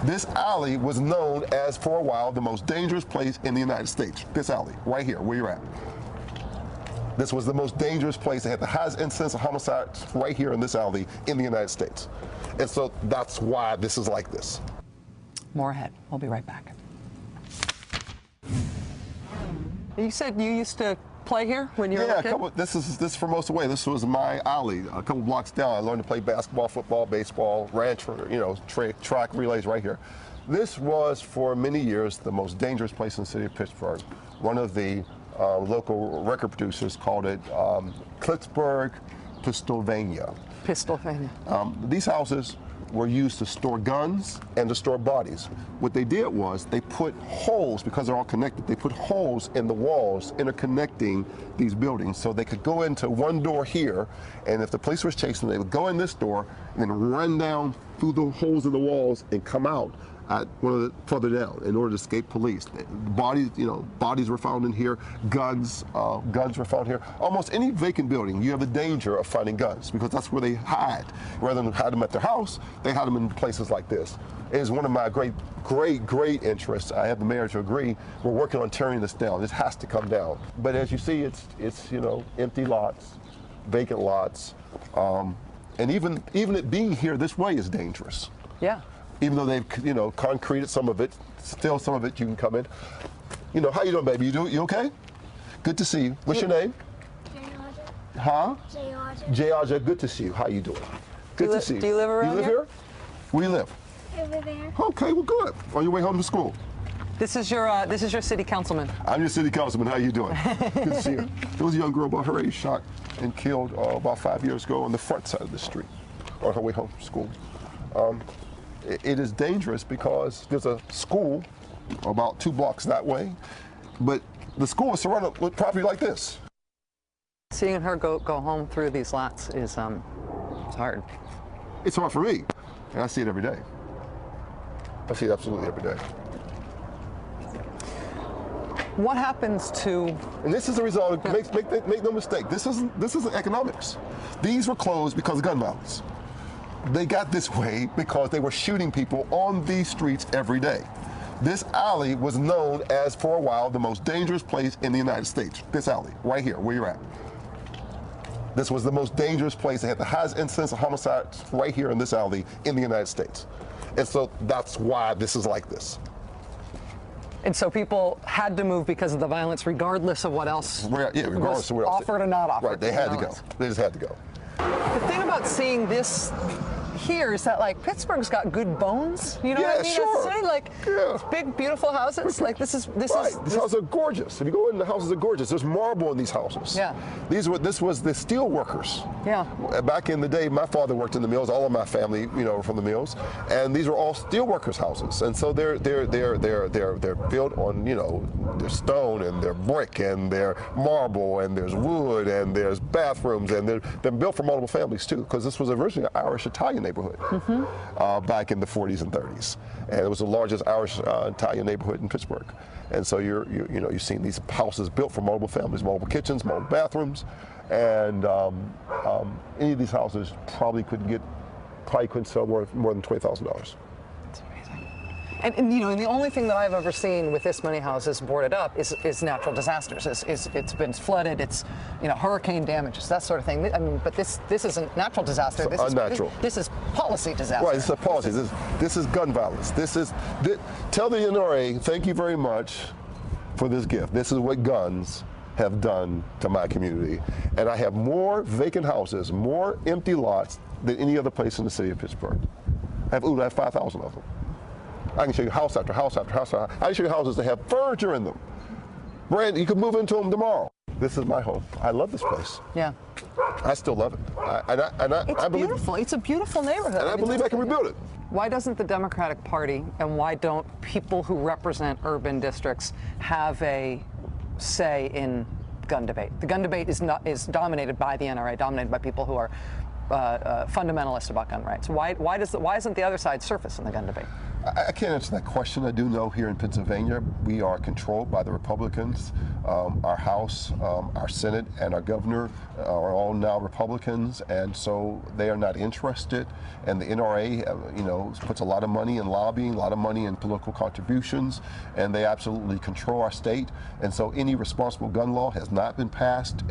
This alley was known as, for a while, the most dangerous place in the United States. This alley, right here, where you're at. This was the most dangerous place. They had the highest incidence of homicides right here in this alley in the United States. And so that's why this is like this. More ahead. We'll be right back. You said you used to play here when you were a kid? This is for most of the way. This was my alley. A couple blocks down, I learned to play basketball, football, baseball, ranch, track relays right here. This was, for many years, the most dangerous place in the city of Pittsburgh. One of the local record producers called it Pittsburgh, Pistolvania. These houses were used to store guns and to store bodies. What they did was they put holes, because they're all connected, they put holes in the walls interconnecting these buildings so they could go into one door here, and if the police was chasing them, they would go in this door and then run down through the holes in the walls and come out at one of the further down in order to escape police. Bodies, bodies were found in here. Guns were found here. Almost any vacant building, you have the danger of finding guns because that's where they hide. Rather than hide them at their house, they hide them in places like this. It is one of my great interests. I have the mayor to agree. We're working on tearing this down. This has to come down. But as you see, it's empty lots, vacant lots, and even it being here this way is dangerous. Yeah. Even though they've, concreted some of it, still some of it you can come in. How you doing, baby? You okay? Good to see you. What's your name? Jay Huh? Jay Jay, good to see you. How you doing? Good to see you. Do you live around here? You live here? Where you live? over there. Okay, well, good. On your way home from school. This is your city councilman. I'm your city councilman. How you doing? Good to see you. There was a young girl about her age shot and killed about 5 years ago on the front side of the street on her way home from school. It is dangerous because there's a school about 2 blocks that way, but the school is surrounded with property like this. Seeing her go home through these lots is it's hard. It's hard for me, and I see it every day. I see it absolutely every day. What happens to? And this is the result. Make no mistake. This isn't economics. These were closed because of gun violence. They got this way because they were shooting people on these streets every day. This alley was known as, for a while, the most dangerous place in the United States. This alley, right here, where you're at. This was the most dangerous place. They had the highest incidence of homicides right here in this alley in the United States. And so that's why this is like this. And so people had to move because of the violence, regardless of what else regardless of what else offered or not offered. Right, they had to go. They just had to go. The thing about seeing this here is that, like, Pittsburgh's got good bones. You know what I mean? Sure. Say, like, big, beautiful houses. Like this These houses are gorgeous. If you go in, the houses are gorgeous. There's marble in these houses. Yeah. This was the steel workers. Yeah. Back in the day, my father worked in the mills. All of my family, were from the mills, and these were all steel workers' houses. And so they're built on, they're stone and they're brick and they're marble and there's wood and there's bathrooms and they're built for multiple families too, because this was originally an Irish Italian neighborhood back in the 40s and 30s, and it was the largest Irish Italian neighborhood in Pittsburgh. And so you're seeing these houses built for multiple families, multiple kitchens, multiple bathrooms, and any of these houses probably couldn't sell more than $20,000. And the only thing that I've ever seen with this many houses boarded up is natural disasters. It's been flooded. It's hurricane damages, that sort of thing. I mean, but this isn't natural disaster. This unnatural. This is policy disaster. Right. It's a policy. This is gun violence. Tell the NRA thank you very much for this gift. This is what guns have done to my community, and I have more vacant houses, more empty lots than any other place in the city of Pittsburgh. I have 5,000 of them. I can show you house after house after house. I can show you houses that have furniture in them. Brand, you could move into them tomorrow. This is my home. I love this place. Yeah. I still love it. It's beautiful. It's a beautiful neighborhood. And I believe I can rebuild it. Why doesn't the Democratic Party and why don't people who represent urban districts have a say in gun debate? The gun debate is dominated by the NRA, dominated by people who are fundamentalist about gun rights. Why isn't the other side surface in the gun debate? I can't answer that question. I do know here in Pennsylvania, we are controlled by the Republicans. Our House, our Senate, and our governor are all now Republicans, and so they are not interested. And the NRA, you know, puts a lot of money in lobbying, a lot of money in political contributions, and they absolutely control our state. And so any responsible gun law has not been passed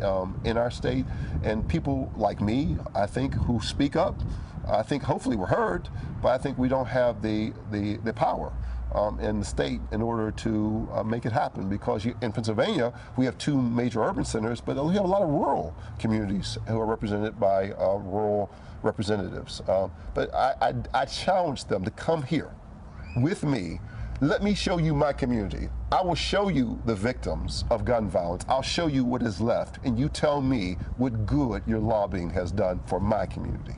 in our state. And people like me, I think, who speak up, I think hopefully we're heard, but I think we don't have the power in the state in order to make it happen, because in Pennsylvania we have 2 major urban centers, but we have a lot of rural communities who are represented by rural representatives. But I challenge them to come here with me. Let me show you my community. I will show you the victims of gun violence. I'll show you what is left, and you tell me what good your lobbying has done for my community.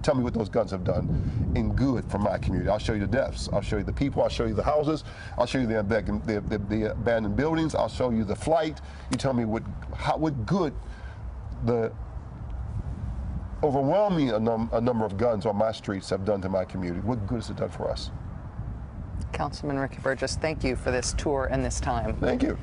Tell me what those guns have done in good for my community. I'll show you the deaths. I'll show you the people. I'll show you the houses. I'll show you the abandoned buildings. I'll show you the flight. You tell me what good the overwhelming a number of guns on my streets have done to my community. What good has it done for us? Councilman Ricky Burgess, thank you for this tour and this time. Thank you.